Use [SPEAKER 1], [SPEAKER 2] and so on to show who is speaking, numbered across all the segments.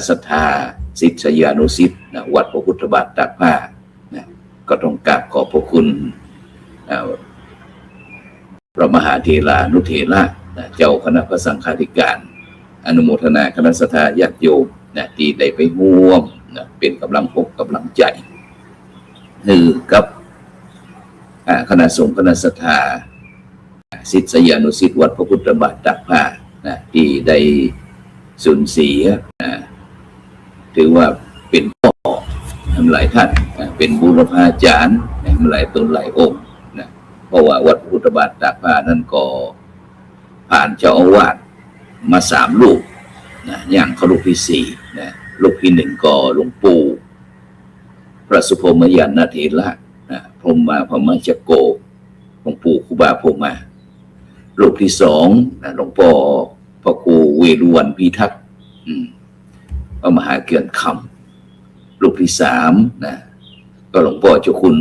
[SPEAKER 1] ศรัทธาศิษยานุศิษย์วัดพระพุทธบาทตากผ้าก็ต้องกราบขอบพระคุณพระมหาเถรานุเถระเจ้าคณะพระสังฆาธิการอนุโมทนาคณะสัตยาญาติโยมที่ได้ไปร่วมเป็นกำลังอกกำลังใจกับคณะสงฆ์คณะสัตยาศิษยานุศิษย์วัดพระพุทธบาทตากผ้าที่ได้สูญเสียถือว่าเป็นพ่อหลายท่านเป็นบูรพาจารย์หลายตนหลายองค์เพราะว่าวัดพระพุทธบาทตากผ้านั้นก็ผ่านเจ้าอาวาสมา3 รูปอย่างเขารูปที่4รูปที่1ก็หลวงปู่พระสุพรหมยานเถระพรหมาพมจักโกหลวงปู่ครูบาพรหมารูปที่2หลวงพ่อพระครูเวรุวรรณพิทักษ์พระมหาเกียรติคำรูปที่3ก็หลวงพ่อเจ้าคุณ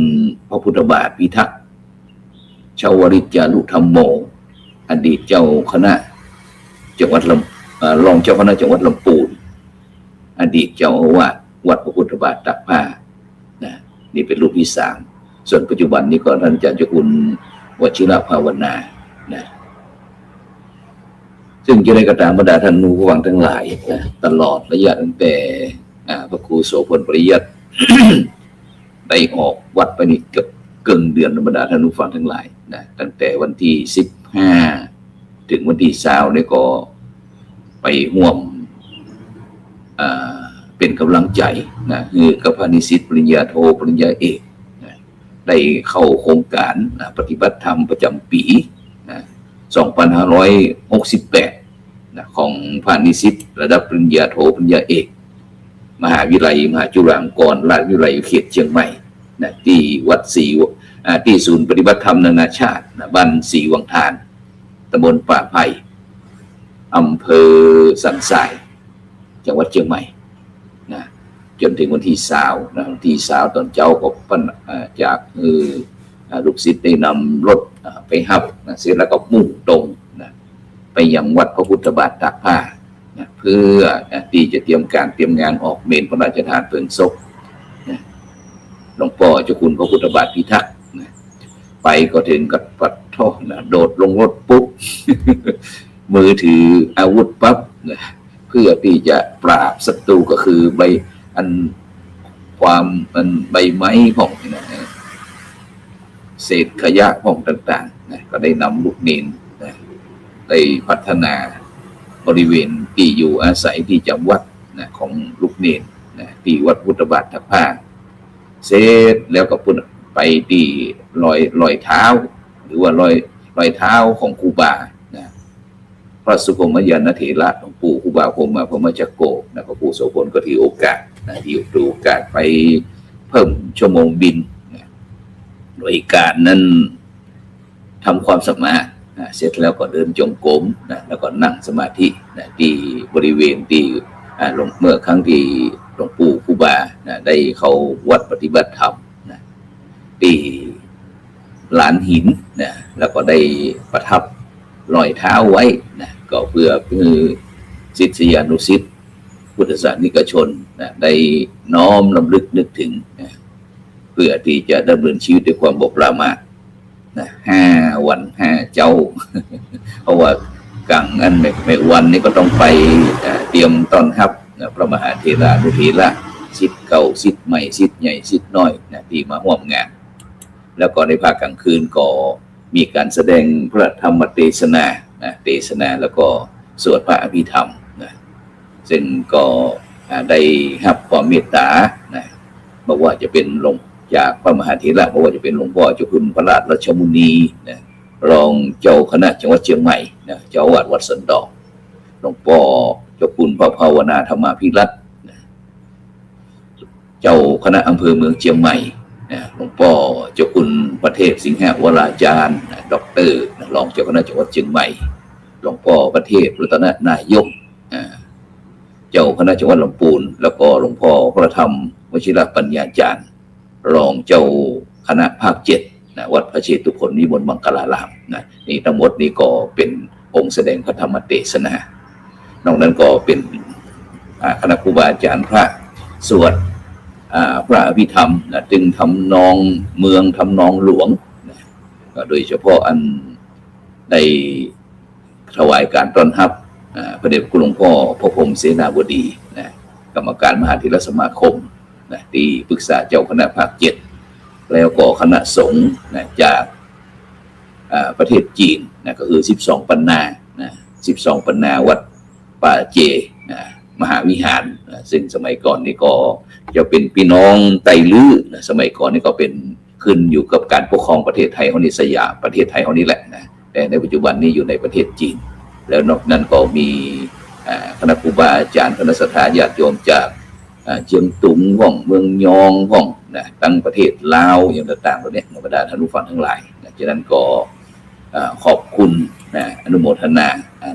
[SPEAKER 1] พระพุทธบาทพิทักษ์ชาวริจารุธรรมโมอดีตเจ้าคณะจังหวัดรองเจ้าคณะจังหวัดลำพูนอดีตเจ้าอาวาสวัดพระพุทธบาทตากผ้านี่เป็นรูปที่3ส่วนปัจจุบันนี้ก็ท่านอาจารย์เจ้าคุณวชิรภาวนาซึ่งจะได้กระตามบรรดาท่านผู้ฟังทั้งหลายตลอดระยะตั้งแต่พระครูโสพลปริยัติ ได้ออกวัดไปนี่เกือบเกินเดือนบรรดาท่านผู้ฟังทั้งหลายตั้งแต่วันที่15ถึงวันที่20นี่ก็ไปร่วมเป็นกำลังใจคือกับพระนิสิตปริญญาโทปริญญาเอกได้เข้าโครงการปฏิบัติธรรมประจำปี2568ของพระนิสิตระดับปริญญาโทปริญญาเอกมหาวิทยาลัยมหาจุฬาลงกรณราชวิทยาลัยเขตเชียงใหม่ที่วัดที่ศูนย์ปฏิบัติธรรมนานาชาติบ้านศรีวังทานตำบลป่าไผ่อำเภอสันทรายจังหวัดเชียงใหม่จนถึงวันที่20วันที่20ตอนเจ้าก็จากลูกศิษย์ได้นำรถไปหับเสร็จแล้วก็มุ่งตรงไปยังวัดพระพุทธบาทตากผ้าเพื่อที่จะเตรียมงานออกเมนพระราชทานเพลิงศพหลวงพ่อเจ้าคุณพระพุทธบาทพิทักษ์ไปก็ถึงกับปัดท่อโดดลงรถปุ๊บ มือถืออาวุธปั๊บเพื่อที่จะปราบศัตรูก็คือใบไม้ของเศษขยะของต่างๆก็ได้นำลูกเนนได้พัฒนาบริเวณที่อยู่อาศัยที่จำวัดของลูกเนนที่วัดพุทธบาทตากผ้าเสร็จแล้วก็ไปที่รอยเท้าหรือว่ารอยเท้าของครูบาพระสุพรหมยานเถระหลวงปู่ครูบาพรหมาพรหมจักโกพระครูโสพลก็ถือโอกาสไปเพิ่มชั่วโมงบินโดยการนั้นทำความสมาธิเสร็จแล้วก็เดินจงกรมแล้วก็นั่งสมาธิที่บริเวณที่เมื่อครั้งที่หลวงปู่ครูบาได้เข้าวัดปฏิบัติธรรมที่ลานหินแล้วก็ได้ประทับรอยเท้าไว้ก็เพื่อศิษยานุศิษย์พุทธศาสนิกชนได้น้อมรำลึกนึกถึงเพื่อที่จะดำเนินชีวิตด้วยความบประมาท5 วัน 5 เจ้า เพราะว่ากลางนั้นไม่วันนี้ก็ต้องไปเตรียมต้อนรับพระมหาเถรานุเถระศิษย์เก่าศิษย์ใหม่ศิษย์ใหญ่ศิษย์น้อยที่มาร่วมงานแล้วก็ในภาคกลางคืนก็มีการแสดงพระธรรมเทศนาแล้วก็สวดพระอภิธรรมซึ่งก็ได้รับความเมตตาบอกว่าจะเป็นหลวงจากพระมหาเถระบอกว่าจะเป็นหลวงพ่อเจ้าคุณพระราชรัชมุนีรองเจ้าคณะจังหวัดเชียงใหม่เจ้าวัดสันดอกหลวงพ่อเจ้าคุณพระภาวนาธรรมาภิรัตน์เจ้าคณะอำเภอเมืองเชียงใหม่หลวงพ่อเจ้าคุณประเทศสิงหวราจารย์ด็อกเตอร์รองเจ้าคณะจังหวัดเชียงใหม่หลวงพ่อประเทศรัตนนายกเจ้าคณะจังหวัดลำพูนแล้วก็หลวงพ่อพระธรรมวชิรปัญญาจารย์รองเจ้าคณะภาค7วัดพระเชตุพนนิมนต์มังคลารามนี่ทั้งหมดนี้ก็เป็นองค์แสดงพระธรรมเทศนานอกนั้นก็เป็น คณะครูบาอาจารย์พระสวดพระอภิธรรมนะจึงทำนองเมืองทำนองหลวงนะโดยเฉพาะอันได้ถวายการต้อนรับพระเดชคุณหลวงพ่อพระพรหมเสนาบดีนะกรรมการมหาเถรสมาคมนะที่ปรึกษาเจ้าคณะภาค7แล้วก็คณะสงฆ์นะจากประเทศจีนนะก็คือ12ปันนานะ12ปันนาวัดป่าเจนะมหาวิหารนะซึ่งสมัยก่อนนี่ก็จะเป็นพี่น้องไตลื้อนะสมัยก่อนนี่ก็เป็นขึ้นอยู่กับการปกครองประเทศไทยเขานี่สยามประเทศไทยเขานี่แหละนะแต่ในปัจจุบันนี้อยู่ในประเทศจีนแล้วนอกนั้นก็มีคณะครูบาอาจารย์คณะสัตยาญาติโยมจากเชียงตุงห้องเมืองยองห้องนะตั้งประเทศลาวอย่างต่างๆเหล่านี้บรรดาท่านผู้ฟังทั้งหลายนะฉะนั้นก็ขอบคุณนะอนุโมทนา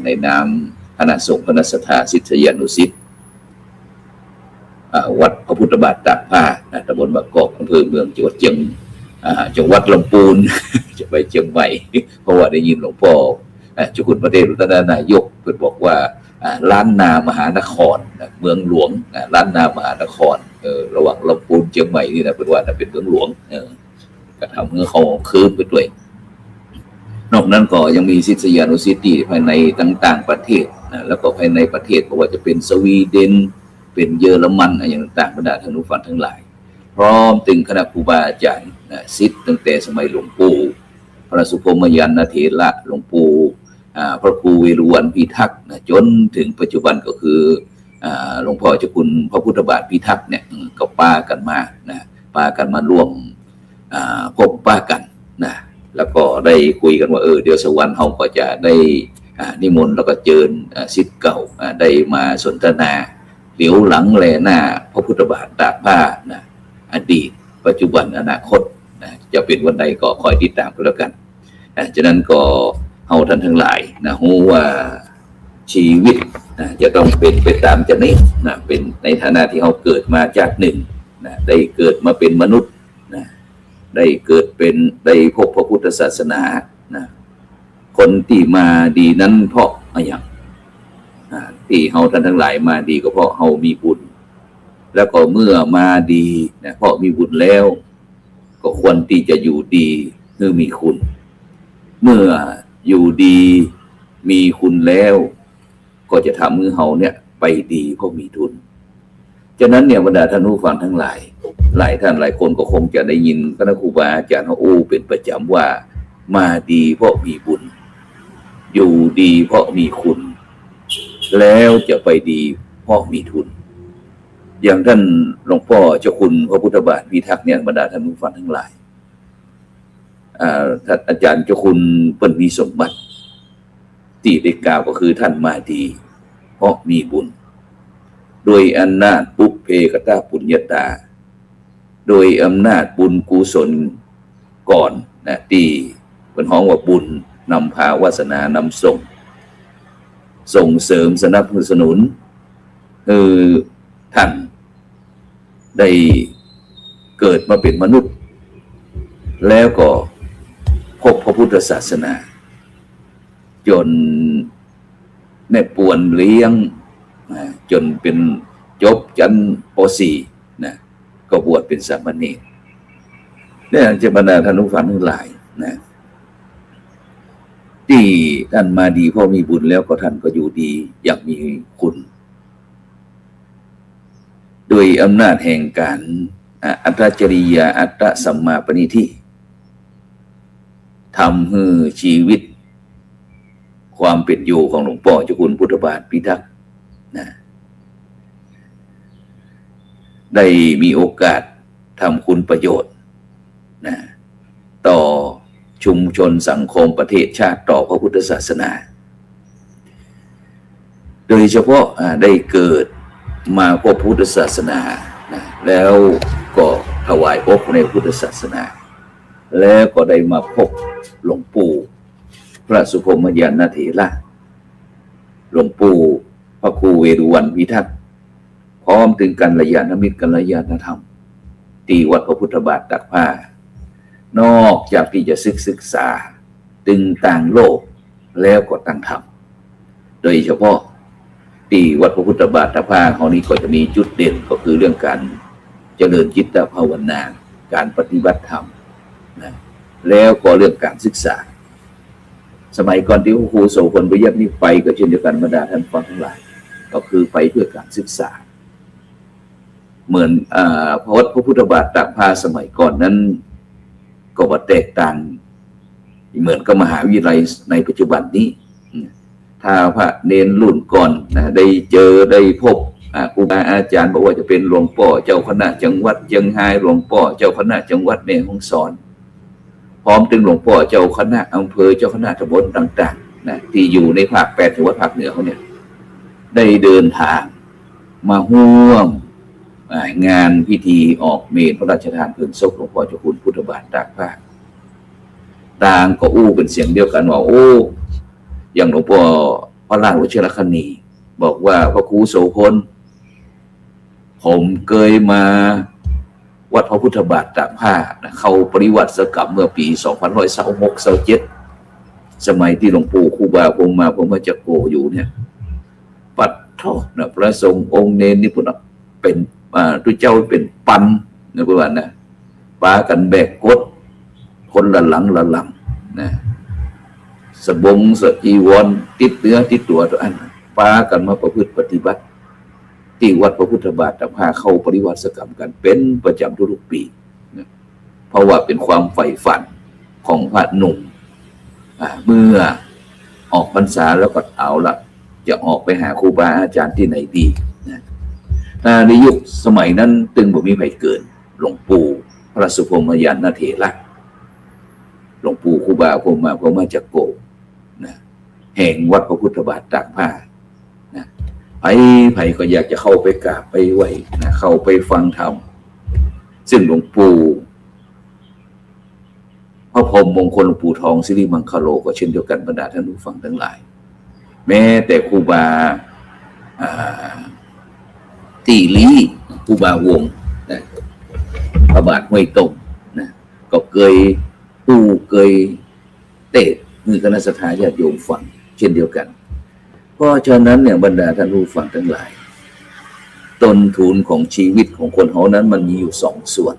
[SPEAKER 1] ในนามคณะสงฆ์คณะสัตยาศิษยานุศิษย์วัดพระพุทธบาทตากผ้าตำบลบางกอกอำเภอเมืองจังหวัดเจังหวัดลำพูน จะไปเชียงใหม่เพราะว่าได้ยินหลวงพ่อเจ้าคุณพระเดชรัตนนายกเพิ่นบอกว่าล้านนามหานครเมืองหลวงล้านนามหานครระหว่างลำพูนเชียงใหม่นี่นะเป็นว่าเป็นเมืองหลวงก็ทำให้เขาคืบไปด้วยนอกนั้นก็ยังมีศิษยานุศิษย์ที่ภายในต่างๆประเทศแล้วก็ภายในประเทศก็ว่าจะเป็นสวีเดนเป็นเยอรมันอย่างต่างๆบรรดาท่านผู้ฟังทั้งหลายพร้อมถึงคณะครูบาอาจารย์ศิษย์ตั้งแต่สมัยหลวงปู่พระสุพรหมยานเถระหลวงปู่พระครูเวรุวรรณพิทักษ์จนถึงปัจจุบันก็คือหลวงพ่อเจ้าคุณพระพุทธบาทพิทักษ์เนี่ยก็ปากันมาปากันมาร่วมพบปากันนะแล้วก็ได้คุยกันว่าเดี๋ยวสวรรค์เฮาก็จะได้นิมนต์แล้วก็เชิญศิษย์เก่าได้มาสนทนาเหลียวหลังแลหน้าพระพุทธบาทตากผ้านะอดีตปัจจุบันอนาคตนะจะเป็นวันใดก็คอยติดตามกันแล้วกันฉะนั้นก็เฮาท่านทั้งหลายนะรู้ว่าชีวิตนะจะต้องเป็นไปตามจะนี้นะเป็นในฐานะที่เฮาเกิดมาจากหนึ่งนะได้เกิดมาเป็นมนุษย์นะได้เกิดเป็นได้พบพระพุทธศาสนานะคนที่มาดีนั้นเพราะอะไรอย่างที่เฮาท่านทั้งหลายมาดีก็เพราะเฮามีบุญแล้วก็เมื่อมาดีนะเพราะมีบุญแล้วก็ควรที่จะอยู่ดีเมื่อมีคุณเมื่ออยู่ดีมีคุณแล้วก็จะทำให้เฮาเนี่ยไปดีเพราะมีทุนฉะนั้นเนี่ยบรรดาท่านผู้ฟังทั้งหลายหลายท่านหลายคนก็คงจะได้ยินคณะครูบาอาจารย์เขาเป็นประจำว่ามาดีเพราะมีบุญอยู่ดีเพราะมีคุณแล้วจะไปดีเพราะมีทุนอย่างท่านหลวงพ่อเจ้าคุณพระพุทธบาทพิทักษ์เนี่ยบรรดาท่านผู้ฟังทั้งหลายท่านอาจารย์เจ้าคุณเปิ้ลมีสมบัติที่ได้กล่าวก็คือท่านมาดีเพราะมีบุญโดยอำนาจปุพเพกตปุญญาตาโดยอำนาจบุญกุศลก่อนนะที่เป็นห้องว่าบุญนำพาวาสนานำส่งเสริมสนับสนุนท่านได้เกิดมาเป็นมนุษย์แล้วก็พบพระพุทธศาสนาจนแม่ป่วนเลี้ยงจนเป็นจบชั้นป .4 นะก็บวชเป็นสามเณรเนี่ยจะบรรดาท่านผู้ฟังทั้งหลายนะที่ท่านมาดีเพราะมีบุญแล้วก็ท่านก็อยู่ดีอย่างมีคุณโดยอำนาจแห่งการอัตตจริยาอัตตสัมมาปณิธิทำให้ชีวิตความเป็นอยู่ของหลวงพ่อเจ้าคุณพุทธบาทพิทักษ์นะได้มีโอกาสทำคุณประโยชน์นะต่อชุมชนสังคมประเทศชาติต่อพระพุทธศาสนาโดยเฉพาะได้เกิดมาพบพุทธศาสนานะแล้วก็ถวายอกในพุทธศาสนาแล้วก็ได้มาพบหลวงปู่พระสุพรหมยานเถระหลวงปู่พระครูเวรุวรรณพิทักษ์พร้อมถึงกัลยาณมิตรกัลยาณธรรมที่วัดพระพุทธบาทตากผ้านอกจากที่จะศึกษาตึงต่างโลกแล้วก็ตั้งธรรมโดยเฉพาะ ที่วัดพระพุทธบาทพาเขานี้ก็จะมีจุดเด่นก็คือเรื่องการเจริญจิตภาวนาการปฏิบัติธรรมนะแล้วก็เรื่องการศึกษาสมัยก่อนที่ครูโสพลประยับนี่ไปก็เช่นเดียวกันบรรดาท่านฟังทั้งหลายก็คือไปเพื่อการศึกษาเหมือนพระวัดพระพุทธบาทตากผ้าสมัยก่อนนั้นก็ว่าแตกต่างเหมือนกับมหาวิทยาลัยในปัจจุบันนี้ถ้าพระเนรรุ่นก่อนนะได้เจอได้พบครูบาอาจารย์บอกว่าจะเป็นหลวงพ่อเจ้าคณะจังหวัดเชียงรายหลวงพ่อเจ้าคณะจังหวัดแม่ฮ่องสอนพร้อมถึงหลวงพ่อเจ้าคณะอำเภอเจ้าคณะตำบลต่างๆนะที่อยู่ในภาค8จังหวัดภาคเหนือเขาเนี่ยได้เดินทางมาร่วมงานพิธีออกเมรุพระราชทานเพลิงศพหลวงพ่อเจ้าคุณพุทธบาทตากผ้าต่างก็อู้เป็นเสียงเดียวกันว่าโอ้อย่างหลวงพ่อพระราชวชิรคณีบอกว่าพระครูโสพลผมเคยมาวัดพระพุทธบาทตากผ้าเข้าปริวัติศกรรมเมื่อปี2526-27สมัยที่หลวงปู่ครูบาผมมาจากโกอยู่เนี่ยปัดทอดนะพระสงฆ์องค์เนรนี่พุ่นเป็นทุเจ้าเป็นปันนะประมาณนะปากันแบกกดคนละหลังนะสบงสจีวรติดเนื้อติดตัวตัวอันปากันมาประพฤติปฏิบัติที่วัดพระพุทธบาทตากผ้าเข้าปริวัติศกรรมกันเป็นประจำทุกๆปีนะเพราะว่าเป็นความใฝ่ฝันของพระหนุ่มเมื่อออกพรรษาแล้วก็เอาละจะออกไปหาครูบาอาจารย์ที่ไหนดีนะในยุคสมัยนั้นตึงบ่มีใครเกินหลวงปู่พระสุพรหมยานเถระหลวงปู่ครูบาผมมาจากโกนะแห่งวัดพระพุทธบาทตากผ้านะไผก็อยากจะเข้าไปกราบไปไหว้นะเข้าไปฟังธรรมซึ่งหลวงปู่พระพรหมมงคลหลวงปู่ทองสิริมังคโลก็เช่นเดียวกันบรรดาท่านผู้ฟังทั้งหลายแม้แต่ครูบาตีลีครูบาวงนะพระบาทห้วยตมนะก็เคยเตะมือคณะสัตยาญาติโยมฟังเช่นเดียวกันเพราะฉะนั้นเนี่ยบรรดาท่านผู้ฟังทั้งหลายต้นทุนของชีวิตของคนเขานั้นมันมีอยู่2 ส่วน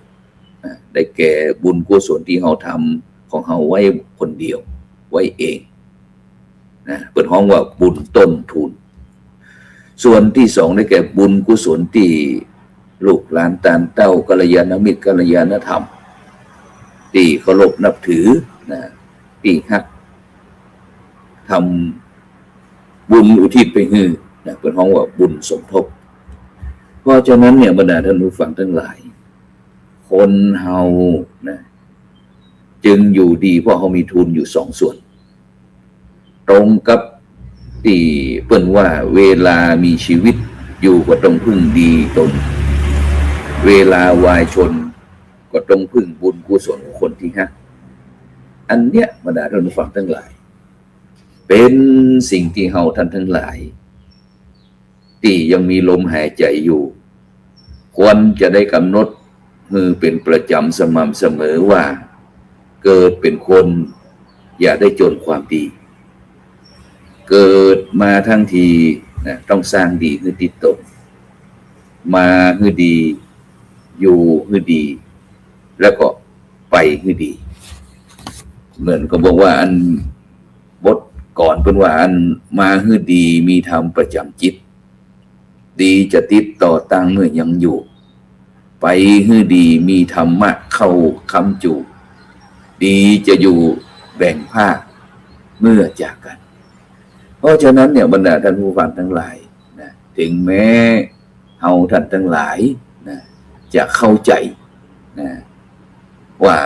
[SPEAKER 1] ได้แก่บุญกุศลที่เขาทำของเขาไว้คนเดียวไว้เองนะเปิดห้องว่าบุญต้นทุนส่วนที่2ได้แก่บุญกุศลที่ลูกหลานตานเต้ากัลยาณมิตรกัลยาณธรรมที่เคารพนับถือนะที่ฮักทำบุญอุทิศไปให้นะเปิดห้องว่าบุญสมทบเพราะฉะนั้นเนี่ยบรรดาท่านผู้ฟังทั้งหลายคนเฮานะจึงอยู่ดีเพราะเขามีทุนอยู่2 ส่วนตรงกับที่เปิ้นว่าเวลามีชีวิตอยู่ก็ต้องพึ่งดีตนเวลาวายชนก็ต้องพึ่งบุญกุศลของคนที่ฮักอันเนี้ยบรรดาท่านผู้ฟังทั้งหลายเป็นสิ่งที่เฮาท่านทั้งหลายที่ยังมีลมหายใจอยู่ควรจะได้กำหนดเป็นประจำสม่ำเสมอว่าเกิดเป็นคนอย่าได้จนความดีเกิดมาทั้งทีนะต้องสร้างดีคือติดตนมาคือดีอยู่คือดีแล้วก็ไปคือดีเหมือนก็บอกว่าอันบทก่อนเป็นว่าอันมาคือดีมีธรรมประจำจิตดีจะติดต่อตั้งเมื่อยังอยู่ไปคือดีมีธรรมะเข้าคำจูดีจะอยู่แบ่งภาคเมื่อจากกันเพราะฉะนั้นเนี่ยบรรดาท่านผู้ฟังทั้งหลายนะถึงแม้เฮาท่านทั้งหลายนะจะเข้าใจนะว่า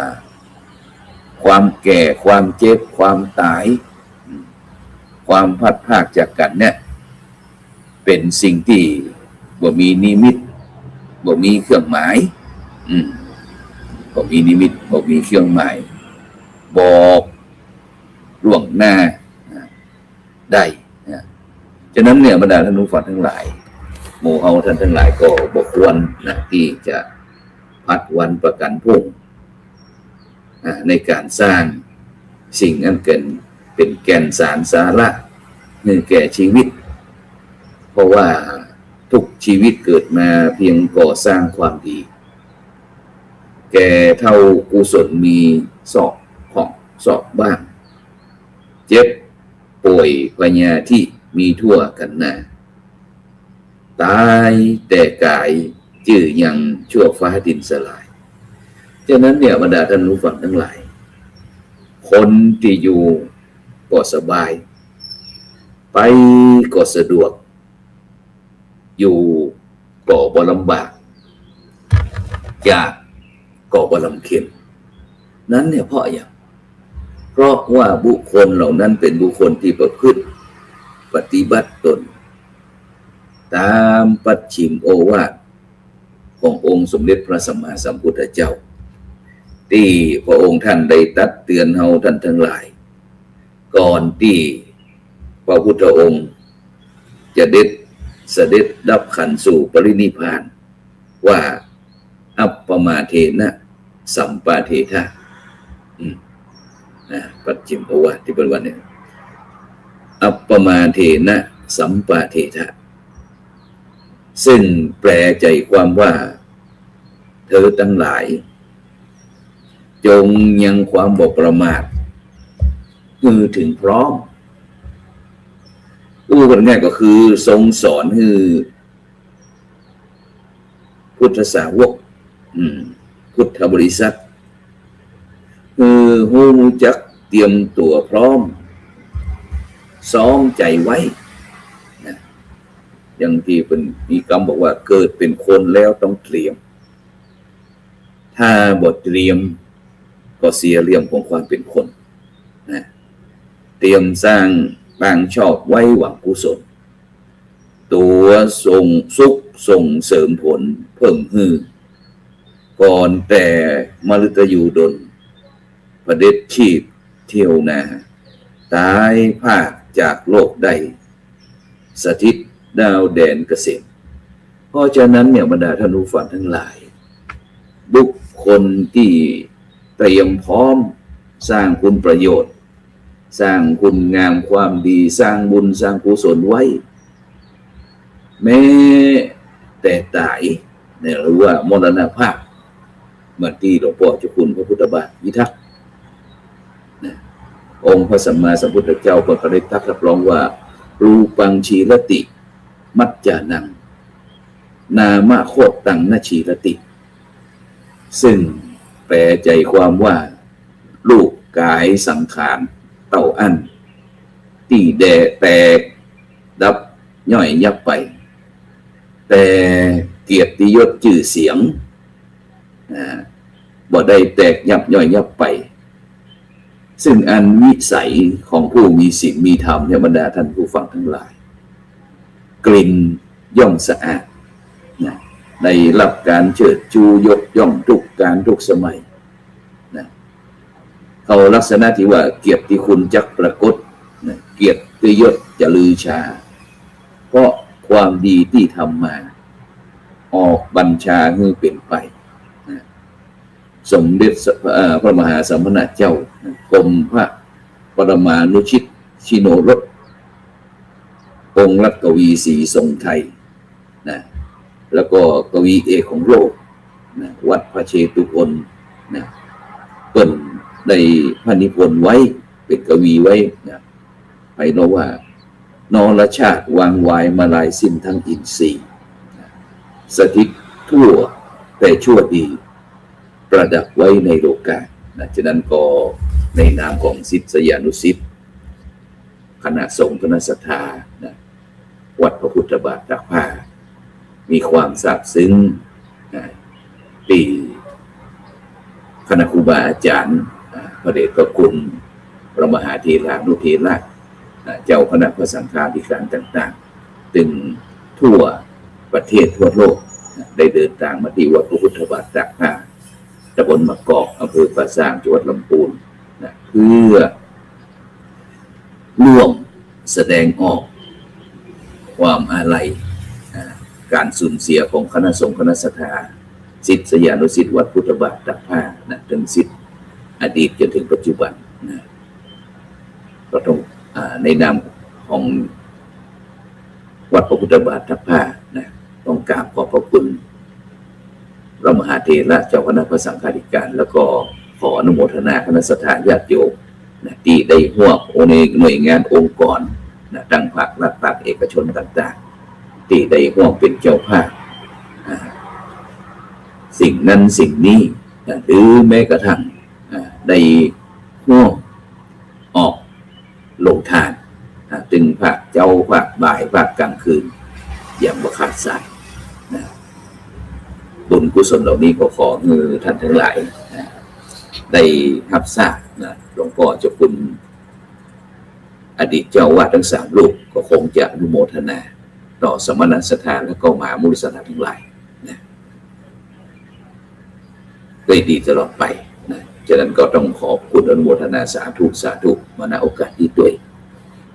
[SPEAKER 1] ความแก่ความเจ็บความตายความพัดพรากจากกันเนี่ยเป็นสิ่งที่บ่มีนิมิตบ่มีเครื่องหมายบ่มีนิมิตบ่มีเครื่องหมายบอกล่วงหน้าได้นะฉะนั้นเนี่ยบรรดาท่านผู้ฟังทั้งหลายหมู่เฮาท่านทั้งหลายก็บ่ควรนะที่จะพัดวันประกันพรุ่งในการสร้างสิ่งนั้นเป็นแก่นสารสาระให้แก่ชีวิต เพราะว่าทุกชีวิตเกิดมาเพียงก่อสร้างความดีแก่เท่ากุศลมีศอกของศอกบ้างเจ็บป่วยปัญญาที่มีทั่วกันหน้าตายแต่กายจื่อยังชั่วฟ้าดินสลายฉะนั้นเนี่ยบรรดาท่านผู้ฟังทั้งหลายคนที่อยู่ก็สบายไปก็สะดวกอยู่ก็บ่ลำบากยากก็บ่ลำเค็ญนั้นเนี่ยเพราะอย่างเพราะว่าบุคคลเหล่านั้นเป็นบุคคลที่ประพฤติปฏิบัติตนตามปัจฉิมโอวาทขององค์สมเด็จพระสัมมาสัมพุทธเจ้าที่พระองค์ท่านได้ตักเตือนเฮาท่านทั้งหลายก่อนที่พระพุทธองค์จะเสด็จดับขันธ์สู่ปรินิพพานว่าอัปปมาเทนะสัมปาเทธะปัจฉิมโอวาทที่เป็นวันนี้อัปปมาเทนะสัมปาเทธะซึ่งแปลใจความว่าเธอทั้งหลายจงยังความบ่ประมาทคือถึงพร้อมพูดง่ายๆก็คือทรงสอนให้พุทธสาวกพุทธบริษัทคือฮู้จักเตรียมตัวพร้อมซ้อมใจไว้นะอย่างที่เป็นมีคำบอกว่าเกิดเป็นคนแล้วต้องเตรียมถ้าบ่เตรียมก็เสียเรื่องของความเป็นคนนะเตรียมสร้างบางชอบไว้หวังกุศลตัวส่งสุขส่งเสริมผลเพิ่มฮือก่อนแต่มฤตยูดลประเด็จชีพเที่ยวนาตายภาคจากโลกใดสถิตดาวแดนเกษตรเพราะฉะนั้นเนี่ยบรรดาท่านผู้ฟังทั้งหลายบุคคลที่เตรียมพร้อมสร้างคุณประโยชน์สร้างคุณงามความดีสร้างบุญสร้างกุศลไว้แม้แต่ตายเนี่ยหรือว่ามรณภาพเหมือนที่หลวงพ่อเจ้าคุณพระพุทธบาทวิทักษ์องค์พระสัมมาสัมพุทธเจ้าก็ได้ตรัสรับรองว่ารูปังชีรติมัจจานังนามะโคตตังนชีรติซึ่งแปลใจความว่ารูปกายสังขารเต่าอั้นที่แตกดับย่อยยับไปแต่เกียรติยศชื่อเสียงบ่ได้แตกยับย่อยยับไปซึ่งอันวิสัยของผู้มีศีลมีธรรมเนี่ยบรรดาท่านผู้ฟังทั้งหลายกลิ่นย่อมสะอาดนะได้รับการเชิดชูยกย่องทุกการทุกสมัยนะเขาลักษณะที่ว่าเกียรติคุณจักปรากฏนะเกียรติยศจะลือชาเพราะความดีที่ทำมาออกบัญชาให้เป็นไปนะสมเด็จพระมหาสัมมาสัมพุทธเจ้ากรมพระปรมานุชิตชิโนรสองค์รัตกวีศรีทรงไทยนะแล้วก็กวีเอกของโลกนะวัดพระเชตุพนนะเปิ้นได้พระนิพนธ์ไว้เป็นกวีไว้นะไปเนาะว่านรชาติวางวายมาลายสิ้นทั้งอินทรีย์นะสถิตทั่วแต่ชั่วดีประดับไว้ในโลกานะฉะนั้นก็ในนามของศิษยานุศิษย์คณะสงฆ์คณะศรัทธานะวัดพระพุทธบาทตากผ้ามีความซาบซึ้งที่คณะครูบาอาจารย์พระเดชพระคุณพระมหาเถรานุเถระเจ้าคณะพระสังฆาธิการต่างๆถึงทั่วประเทศทั่วโลกได้เดินทางมาที่วัดพระพุทธบาทตากผ้าตำบลมะกอกอำเภอป่าซางจังหวัดลำพูนเพื่อร่วมแสดงออกความอาลัยการสูญเสียของคณะสงฆ์คณะศรัทธาศิษยานุศิษย์วัดพุทธบาทตากผ้าถึงศิษย์อดีตจนถึงปัจจุบันก็ต้องในนามของ วัดพระพุทธบาททัพผ้านะต้องกราบขอบพระคุณพระมหาเถระเจ้าคณะพระสังฆาธิการแล้วก็ขออนุโมทนาคณะสัตยาญาติโยมนะที่ได้ร่วมในหน่วยงานองค์กรนะตั้งภาครัฐภาคเอกชนต่างๆที่ได้ร่วมเป็นเจ้าภาพสิ่งนั้นสิ่งนี้นะหรือแม้กระทั่งได้ร่วมออกลงทานถึงภาคเจ้าภาคบ่ายภาคกลางคืนอย่างบ่ขาดสายนะบุญกุศลเหล่านี้ก็ขอมือท่านทั้งหลายนะได้รับทราบนะหลวงพ่อเจ้าคุณอดีตเจ้าวาดทั้ง3 รูปก็คงจะอนุโมทนาต่อสมณสถานและก็มหามุนิสถานทั้งหลายนะได้ดีตลอดไปนะฉะนั้นก็ต้องขอบคุณอนุโมทนาสาธุสาธุมาณโอกาสนี้ด้วย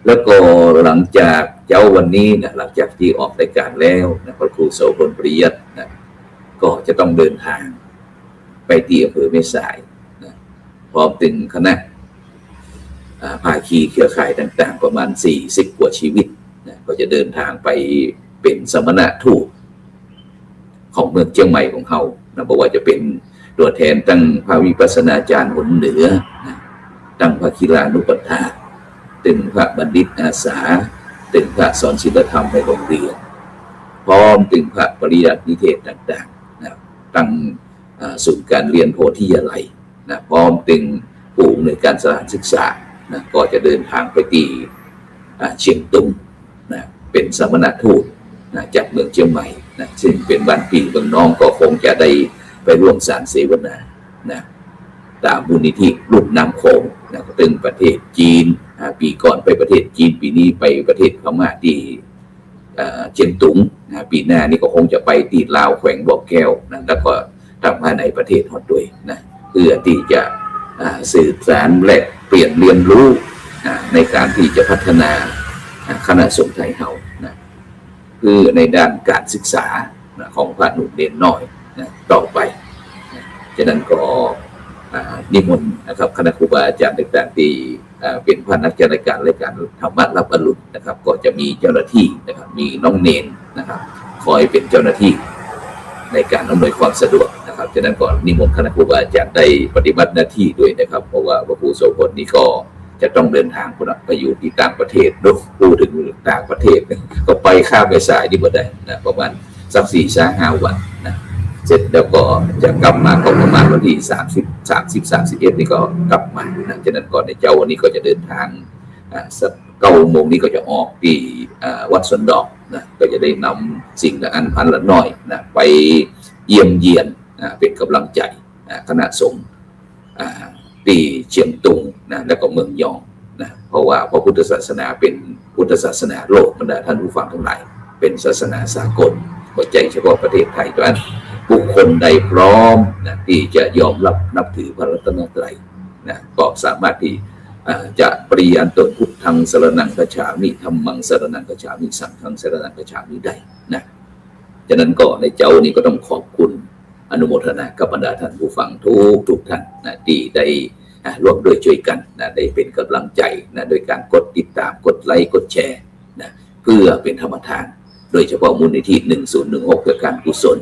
[SPEAKER 1] แล้วก็หลังจากเจ้าวันนี้นะหลังจากที่ออกรายการแล้วนะพระครูโสพลปริยัตินะก็จะต้องเดินทางไปที่อำเภอแม่สายนะพร้อมถึงคณะภาคีเครือข่ายต่างๆประมาณ40 กว่าชีวิตนะก็จะเดินทางไปเป็นสมณทูตของเมืองเชียงใหม่ของเขานะบอกว่าจะเป็นตัวแทนตั้งพระวิปัสสนาจารย์หนเหนือนะตั้งพระคีลานุปัฏฐานตึงพระบัณฑิตอาสาตึงพระสอนศีลธรรมในโรงเรียนพร้อมตึงพระปริยัตินิเทศต่างๆนะตั้งศูนย์การเรียนโพธิยาลัยนะพร้อมตึงผู้อำนวยการสถานศึกษานะก็จะเดินทางไปที่เชียงตุงนะเป็นสมณทูตนะจากเมืองเชียงใหม่นะซึ่งเป็นบ้านพี่เมืองน้องก็คงจะได้ไปร่วมสารเสวนานะตามมูลนิธิรุ่นน้ำโขงนะตึงประเทศจีนปีก่อนไปประเทศจีนปีนี้ไปประเทศพม่าที่เชียงตุงนะปีหน้านี่ก็คงจะไปที่ลาวแขวงบ่อแก้วนะแล้วก็ทางภายในประเทศฮอดด้วยนะเพื่อที่จะสื่อสารและเปลี่ยนเรียนรู้ในการที่จะพัฒนาคณะสงฆ์ไทยเฮานะคือในด้านการศึกษาของพระหนุ่มเด่นน้อยนะต่อไปนะฉะนั้นก็นิมนต์นะครับคณะครูบาอาจารย์ต่างๆที่เป็นพระนักจัดการรายการธรรมะรับอรุณนะครับก็จะมีเจ้าหน้าที่นะครับมีน้องเนนนะครับคอยเป็นเจ้าหน้าที่ในการอำนวยความสะดวกนะครับฉะนั้นก่อนนิมนต์คณะครูบาอาจารย์ได้ปฏิบัติหน้าที่ด้วยนะครับเพราะว่าพระครูโสพลนี่ก็จะต้องเดินทางไปอยู่ที่ต่างประเทศโดยพูดถึงต่างประเทศก็ไปข้ามไปสายนี่บ่ได้นะประมาณสัก4-5 วันนะเสร็จแล้วก็จะกลับมาก็ประมาณวันที่30-31นี่ก็กลับมานะฉะนั้นก่อนในเจ้าวันนี้ก็จะเดินทางสัก9 โมงนี้ก็จะออกที่วัดสวนดอกนะก็จะได้นำสิ่งละอันพันละน้อยนะไปเยี่ยมเยียนเป็นกำลังใจคณะสงฆ์ที่เชียงตุงนะแล้วก็เมืองยองนะเพราะว่าพระพุทธศาสนาเป็นพุทธศาสนาโลกบรรดาท่านผู้ฟังทั้งหลายเป็นศาสนาสากลหัวใจเฉพาะประเทศไทยด้วยบุคคลใดพร้อมนะที่จะยอมรับนับถือพระรัตนตรัยนะก็สามารถที่จะปริยันตนพุทธังสรณังคัจฉามิธัมมังสรณังคัจฉามิสังฆังสรณังคัจฉามิได้นะฉะนั้นก็ในเจ้านี้ก็ต้องขอบคุณอนุโมทนากับบรรดาท่านผู้ฟังทุกท่านนะที่ได้ร่วมด้วยช่วยกันนะได้เป็นกำลังใจนะโดยการกดติดตามกดไลค์กดแชร์นะเพื่อเป็นธรรมทานโดยเฉพาะมูลนิธิ1016เพื่อการกุศล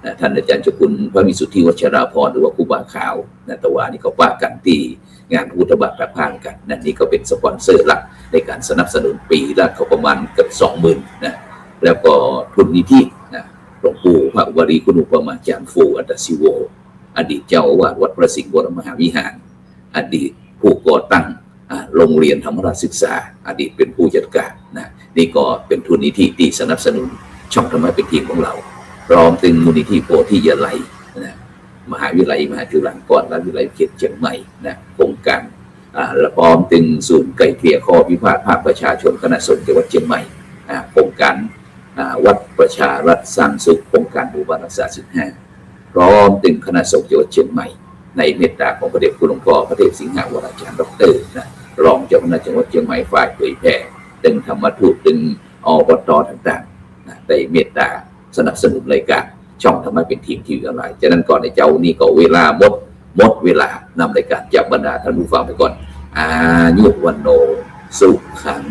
[SPEAKER 1] นะท่านอาจารย์เจ้าคุณพระวิสุทธิวัชราภรณ์หรือว่าครูบาขาวนะตะวันนี่ก็ว่ากันที่งานพุทธบาทประพานกันนั่นนี่ก็เป็นสปอนเซอร์หลักในการสนับสนุนปีละเขาประมาณเกือบ 20,000 นะแล้วก็ทุนนิธินะหลวงปู่พระวรีคุณุปมาจารย์ฟูอัตตสิโวอดีตเจ้าอาวาสวัดพระสิงห์วรมหาวิหารอดีตผู้ก่อตั้งโรงเรียนธรรมราชศึกษาอดีตเป็นผู้จัดการนะนี่ก็เป็นทุนนิธิที่สนับสนุนช่องธรรมะเป็นทีมของเราพร้อมถึงมูลนิธิโพธิยาลัยนะมหาวิทยาลัยมหาจุฬาลงกรณวิทยาลัยเขตเชียงใหม่นะโครงการและพร้อมถึงศูนย์ไกล่เกลี่ยข้อพิพาทภาคประชาชนคณะสงฆ์จังหวัดเชียงใหม่โครงการวัดประชารัฐสร้างสุขโครงการหมู่บ้านรักษาศีล5พร้อมถึงคณะสงฆ์จังหวัดเชียงใหม่ในเมตตาของพระเดชคุณหลวงพ่อพระเทพสิงหาวราจารย์ดร.นะรองเจ้าคณะจังหวัดเชียงใหม่ฝ่ายเผยแผ่ถึงธรรมทูตถึงอบต.ต่างๆนะได้เมตตาสนับสนุนรายการช่องธรรมะเป็นทีมที่อะไรฉะนั้นก่อนในเจ้านี่ก็เวลาหมดเวลานำรายการจากบรรดาท่านผู้ฟังไปก่อนอายุวันโนสุขัง